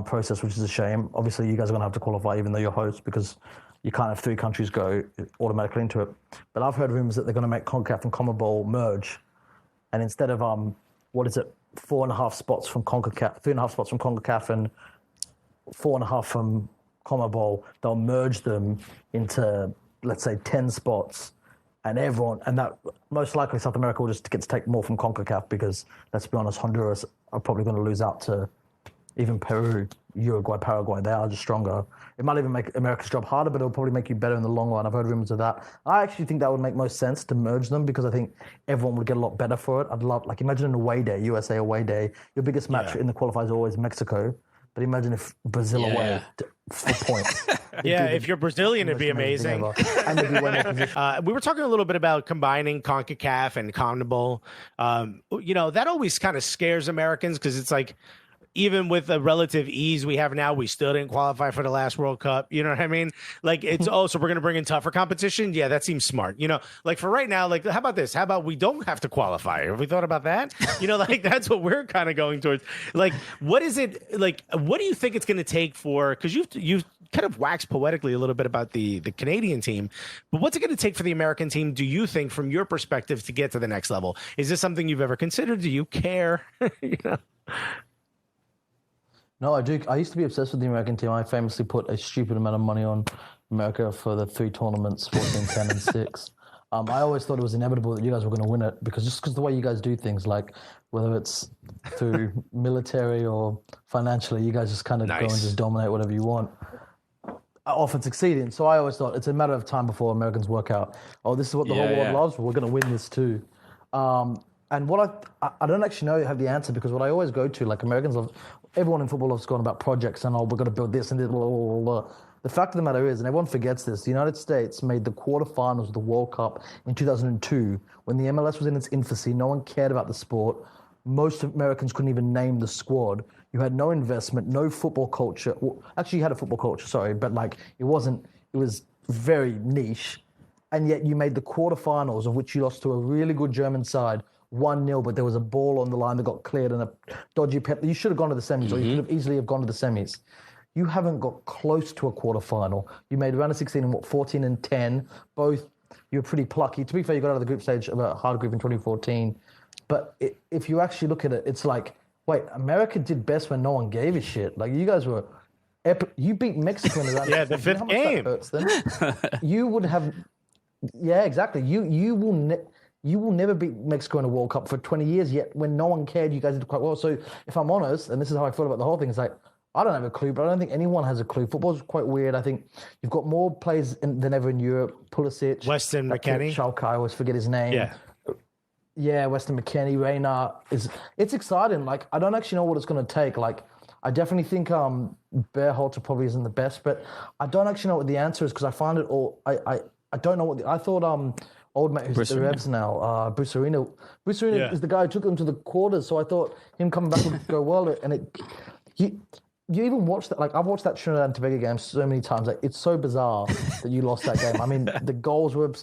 [SPEAKER 5] process, which is a shame. Obviously, you guys are going to have to qualify even though you're hosts because you can't have three countries go automatically into it. But I've heard rumors that they're going to make CONCACAF and CONMEBOL merge. And instead of, 4.5 spots from CONCACAF, 3.5 spots from CONCACAF and 4.5 from CONMEBOL, they'll merge them into, let's say, 10 spots. And that most likely South America will just get to take more from CONCACAF because, let's be honest, Honduras are probably going to lose out to even Peru, Uruguay, Paraguay. They are just stronger. It might even make America's job harder, but it'll probably make you better in the long run. I've heard rumors of that. I actually think that would make most sense to merge them because I think everyone would get a lot better for it. I'd love, imagine an away day, USA away day. Your biggest match in the qualifiers is always Mexico. But imagine if Brazil away for points.
[SPEAKER 2] If you're Brazilian, it'd be amazing.
[SPEAKER 5] And they'd be way more positioned.
[SPEAKER 2] We were talking a little bit about combining CONCACAF and CONMEBOL. That always kind of scares Americans because it's even with the relative ease we have now, we still didn't qualify for the last World Cup. You know what I mean? It's, so we're going to bring in tougher competition? Yeah, that seems smart. For right now, how about this? How about we don't have to qualify? Have we thought about that? That's what we're kind of going towards. What is it, what do you think it's going to take for, because you've kind of wax poetically a little bit about the Canadian team, but what's it going to take for the American team, do you think, from your perspective, to get to the next level? Is this something you've ever considered? Do you care? You know?
[SPEAKER 5] No, I do. I used to be obsessed with the American team. I famously put a stupid amount of money on America for the 3 tournaments, 14, 10, and 6. I always thought it was inevitable that you guys were going to win it because the way you guys do things, like whether it's through military or financially, you guys just kind of go and just dominate whatever you want. Often succeeding. So I always thought it's a matter of time before Americans work out, oh, this is what the whole world loves. We're going to win this too. And what I don't actually have the answer, because what I always go to, like Americans love, everyone in football loves going about projects and, we're going to build this and this, blah, blah, blah, blah. The fact of the matter is, and everyone forgets this, the United States made the quarterfinals of the World Cup in 2002 when the MLS was in its infancy. No one cared about the sport. Most Americans couldn't even name the squad. You had no investment, no football culture. Well, actually, you had a football culture, sorry, but like it was very niche. And yet you made the quarterfinals, of which you lost to a really good German side, 1-0, but there was a ball on the line that got cleared and a dodgy penalty. You should have gone to the semis, or you could have easily have gone to the semis. You haven't got close to a quarterfinal. You made round of 16 and 14 and 10. Both, you were pretty plucky. To be fair, you got out of the group stage of a hard group in 2014. But if you actually look at it, it's like, wait, America did best when no one gave a shit. Like, you guys were epic. You beat Mexico in the round.
[SPEAKER 2] Yeah, the 5th game.
[SPEAKER 5] Hurts then? You would have. Yeah, exactly. You will never beat Mexico in a World Cup for 20 years. Yet when no one cared, you guys did quite well. So if I'm honest, and this is how I feel about the whole thing, it's like, I don't have a clue, but I don't think anyone has a clue. Football's quite weird. I think you've got more players than ever in Europe. Pulisic,
[SPEAKER 2] Weston McKennie,
[SPEAKER 5] Schalke, I always forget his name. Yeah, Weston McKennie, Reina. It's exciting. Like, I don't actually know what it's going to take. Like, I definitely think Berhalter probably isn't the best, but I don't actually know what the answer is, because I find it all. I don't know what I thought. Old mate who's the Revs now, Bruce Arena. Bruce Arena is the guy who took them to the quarters. So I thought him coming back would go well, and you even watch that. Like, I've watched that Trinidad and Tobago game so many times. Like, it's so bizarre that you lost that game. I mean, the goals were,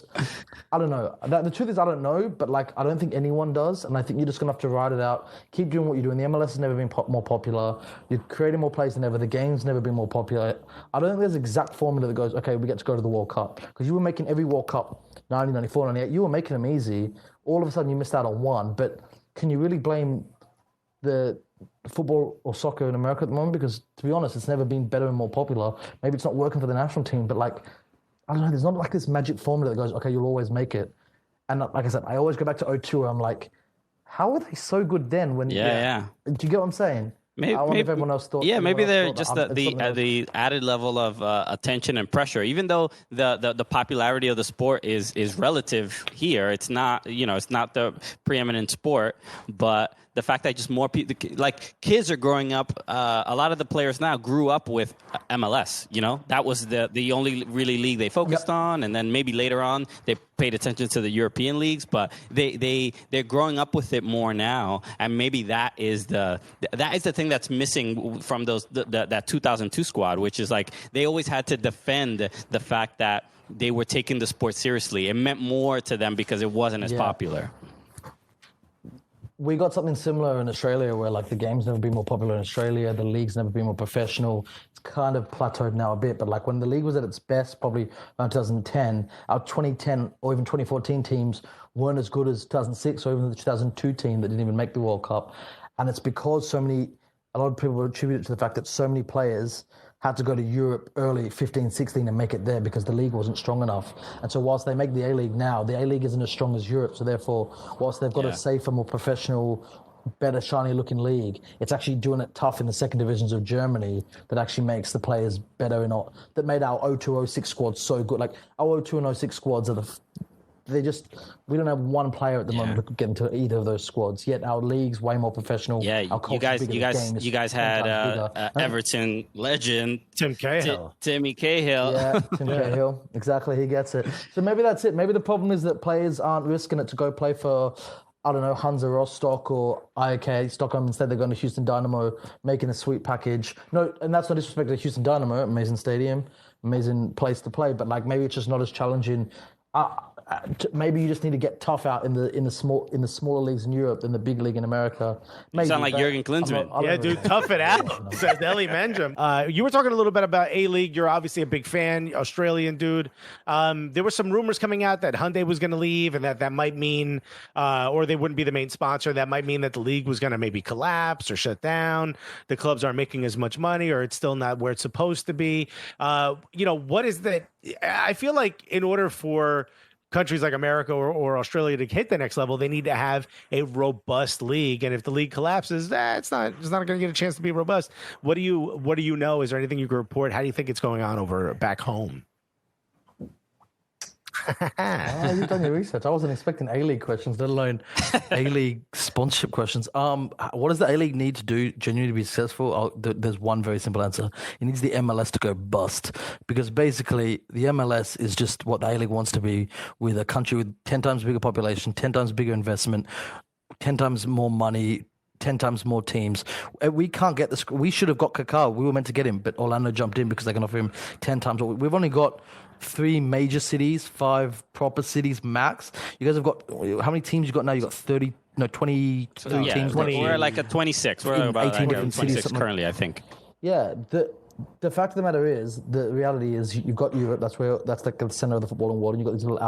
[SPEAKER 5] I don't know. The truth is, I don't know, but like, I don't think anyone does. And I think you're just going to have to ride it out. Keep doing what you're doing. The MLS has never been more popular. You're creating more plays than ever. The game's never been more popular. I don't think there's an exact formula that goes, okay, we get to go to the World Cup. Because you were making every World Cup, 90, 94, 98, you were making them easy. All of a sudden, you missed out on one. But can you really blame the football or soccer in America at the moment? Because, to be honest, it's never been better and more popular. Maybe it's not working for the national team, but like, I don't know, there's not like this magic formula that goes, okay, you'll always make it. And like I said, I always go back to 2002 where I'm like, how were they so good then? When Do you get what I'm saying?
[SPEAKER 1] Maybe,
[SPEAKER 5] I wonder if everyone else thought.
[SPEAKER 1] Yeah, maybe they're just the added level of attention and pressure. Even though the popularity of the sport is relative here, it's not it's not the preeminent sport, but the fact that just more people, like kids are growing up, a lot of the players now grew up with MLS. That was the only really league they focused on, and then maybe later on they paid attention to the European leagues, but they're growing up with it more now, and maybe that is the thing that's missing from that 2002 squad, which is like they always had to defend the fact that they were taking the sport seriously. It meant more to them because it wasn't as popular.
[SPEAKER 5] We got something similar in Australia where like the game's never been more popular in Australia. The league's never been more professional. It's kind of plateaued now a bit, but like when the league was at its best, probably around 2010, our 2010 or even 2014 teams weren't as good as 2006 or even the 2002 team that didn't even make the World Cup. And it's because a lot of people attribute it to the fact that so many players had to go to Europe early, 15, 16, and make it there because the league wasn't strong enough. And so whilst they make the A-League now, the A-League isn't as strong as Europe. So therefore, whilst they've got a safer, more professional, better, shiny-looking league, it's actually doing it tough in the second divisions of Germany that actually makes the players better that made our 02, 06 squad so good. Like, our 02 and 06 squads are we don't have one player at the moment who could get into either of those squads. Yet our league's way more professional.
[SPEAKER 1] Yeah, you guys had Everton legend
[SPEAKER 2] Tim Cahill.
[SPEAKER 1] Timmy Cahill.
[SPEAKER 5] Yeah, Tim Cahill. Exactly, he gets it. So maybe that's it. Maybe the problem is that players aren't risking it to go play for, I don't know, Hansa Rostock or IOK Stockholm. Instead, they're going to Houston Dynamo, making a sweet package. No, and that's no disrespect to Houston Dynamo. Amazing stadium, amazing place to play. But like maybe it's just not as challenging Maybe you just need to get tough out in the smaller leagues in Europe than the big league in America. Maybe,
[SPEAKER 1] you sound like Jurgen Klinsmann.
[SPEAKER 2] Yeah, dude, tough it out, says Eli Mengem. You were talking a little bit about A-League. You're obviously a big fan, Australian dude. There were some rumors coming out that Hyundai was going to leave and that might mean, or they wouldn't be the main sponsor. That might mean that the league was going to maybe collapse or shut down. The clubs aren't making as much money, or it's still not where it's supposed to be. What is that? I feel like in order for countries like America or Australia to hit the next level, they need to have a robust league. And if the league collapses, it's not going to get a chance to be robust. What do you know? Is there anything you can report? How do you think it's going on over back home?
[SPEAKER 5] You've done your research. I wasn't expecting A-League questions, let alone A-League sponsorship questions. What does the A-League need to do genuinely to be successful? There's one very simple answer. It needs the MLS to go bust, because basically the MLS is just what the A-League wants to be, with a country with 10 times bigger population, 10 times bigger investment, 10 times more money, 10 times more teams. We can't get this. We should have got Kaká. We were meant to get him, but Orlando jumped in because they can offer him 10 times. We've only got 3 major cities, 5 proper cities max. You guys have got, how many teams you got now? You got 23 teams.
[SPEAKER 1] We're like a 26. We're about
[SPEAKER 5] 18
[SPEAKER 1] like 26 currently, I think.
[SPEAKER 5] Yeah. The fact of the matter is, the reality is, you've got Europe. That's like the center of the footballing world, and you've got these little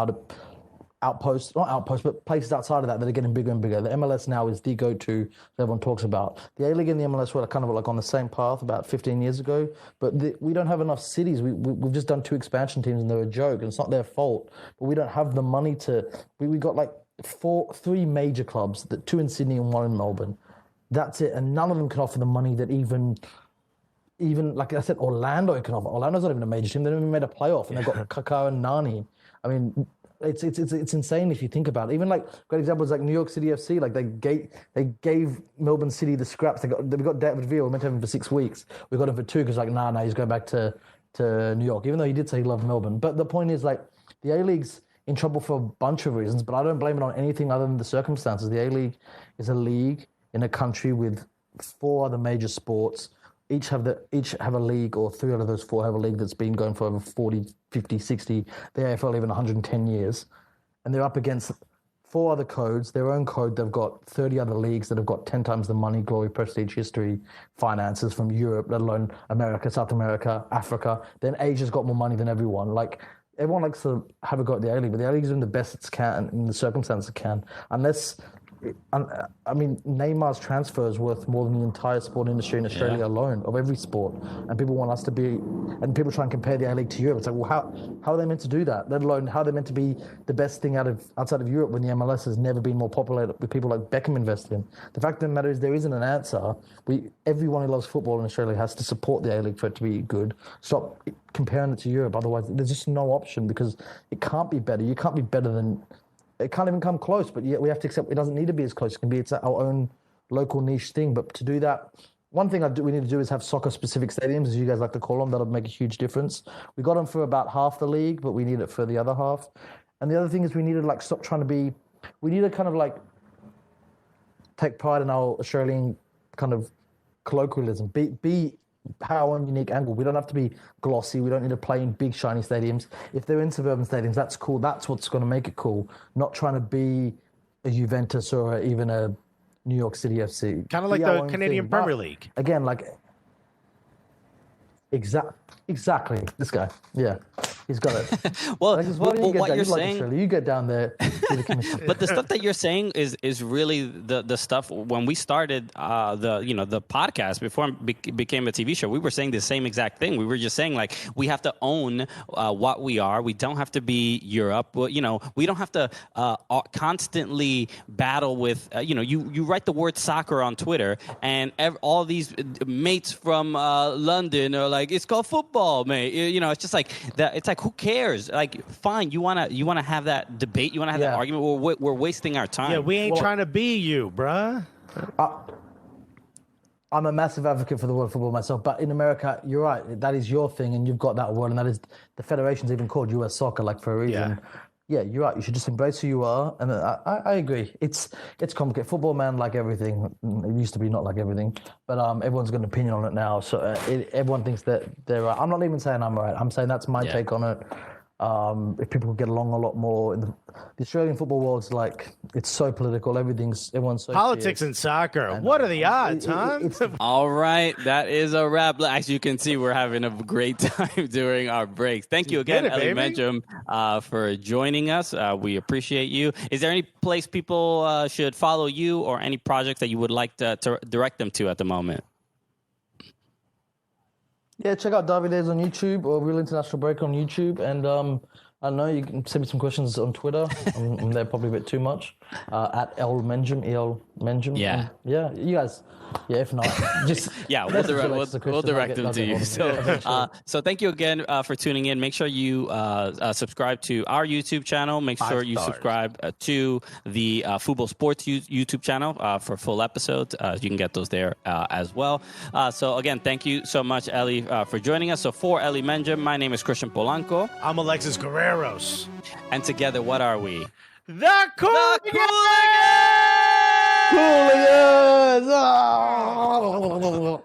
[SPEAKER 5] outposts, not outposts, but places outside of that are getting bigger and bigger. The MLS now is the go-to that everyone talks about. The A-League and the MLS were kind of like on the same path about 15 years ago, but we don't have enough cities. We've just done 2 expansion teams and they're a joke, and it's not their fault, but we don't have the money to. We got like 3 major clubs, 2 in Sydney and 1 in Melbourne. That's it, and none of them can offer the money that even like I said, Orlando can offer. Orlando's not even a major team. They haven't even made a playoff, and they've got Kaká and Nani. I mean, it's insane if you think about it. Even like great examples like New York City FC, like they gave Melbourne City the scraps. We got David Villa. We meant to have him for 6 weeks. We got him for 2 because nah, he's going back to New York. Even though he did say he loved Melbourne. But the point is, like, the A-League's in trouble for a bunch of reasons, but I don't blame it on anything other than the circumstances. The A-League is a league in a country with 4 other major sports. Each have a league, or 3 out of those 4 have a league that's been going for over 40, 50, 60, the AFL even 110 years. And they're up against 4 other codes, their own code. They've got 30 other leagues that have got 10 times the money, glory, prestige, history, finances from Europe, let alone America, South America, Africa. Then Asia's got more money than everyone. Like, everyone likes to have a go at the A-League, but the A-League's doing the best it can in the circumstances it can. Unless... I mean, Neymar's transfer is worth more than the entire sport industry in Australia alone, of every sport. And people want us to be, and people try and compare the A-League to Europe. It's like, well, how are they meant to do that? Let alone how are they meant to be the best thing outside of Europe when the MLS has never been more popular with people like Beckham investing. The fact of the matter is, there isn't an answer. Everyone who loves football in Australia has to support the A-League for it to be good. Stop comparing it to Europe. Otherwise, there's just no option, because it can't be better. You can't be better than... It can't even come close, but yet we have to accept it doesn't need to be as close. It can be our own local niche thing. But to do that, one thing we need to do is have soccer-specific stadiums, as you guys like to call them. That'll make a huge difference. We got them for about half the league, but we need it for the other half. And the other thing is, we need to stop trying to be... We need to kind of take pride in our Australian kind of colloquialism. Be our own unique angle. We don't have to be glossy. We don't need to play in big, shiny stadiums. If they're in suburban stadiums, that's cool. That's what's going to make it cool. Not trying to be a Juventus or even a New York City FC.
[SPEAKER 2] Kind of like the Canadian Premier League.
[SPEAKER 5] Again, exactly. This guy. Yeah. He's got it.
[SPEAKER 1] Well, what you're saying,
[SPEAKER 5] you get down there.
[SPEAKER 1] But the stuff that you're saying is really the stuff. When we started the podcast before it became a TV show, we were saying the same exact thing. We were just saying, like, we have to own what we are. We don't have to be Europe. Well, we don't have to constantly battle with. You write the word soccer on Twitter, and all these mates from London are like, it's called football, mate. It's just like that. It's like, who cares? Like, fine, you wanna have that debate, you wanna have that argument. We're wasting our time.
[SPEAKER 2] Yeah, we ain't trying to be you, bruh.
[SPEAKER 5] I'm a massive advocate for the word football myself, but in America, you're right. That is your thing, and you've got that word, and that is the federation's even called U.S. Soccer, like, for a reason. Yeah, you're right. You should just embrace who you are, and I agree. It's complicated. Football, man, like everything. It used to be not like everything, but everyone's got an opinion on it now. So everyone thinks that they're right. I'm not even saying I'm right. I'm saying that's my take on it. if people could get along a lot more. The Australian football world's like, it's so political. Everyone's so
[SPEAKER 2] politics and soccer. And, what are the odds, huh?
[SPEAKER 1] All right, that is a wrap. As you can see, we're having a great time during our breaks. Thank you again, Eli Mengem, for joining us. We appreciate you. Is there any place people should follow you, or any projects that you would like to direct them to at the moment?
[SPEAKER 5] Yeah, check out Davide's on YouTube or Real International Break on YouTube. And I don't know, you can send me some questions on Twitter. I'm there probably a bit too much. At El Mengem, El Mengem.
[SPEAKER 1] Yeah.
[SPEAKER 5] Yeah, you guys. Yeah, if not, just
[SPEAKER 1] we'll direct them to you. So thank you again for tuning in. Make sure you subscribe to our YouTube channel. Make sure you subscribe to the Football Sports YouTube channel for full episodes. You can get those there as well. So again, thank you so much, Eli, for joining us. So for Eli Mengem, my name is Christian Polanco.
[SPEAKER 2] I'm Alexis Guerreros.
[SPEAKER 1] And together, what are we?
[SPEAKER 2] The Cooligans!
[SPEAKER 5] Cooligans! Oh!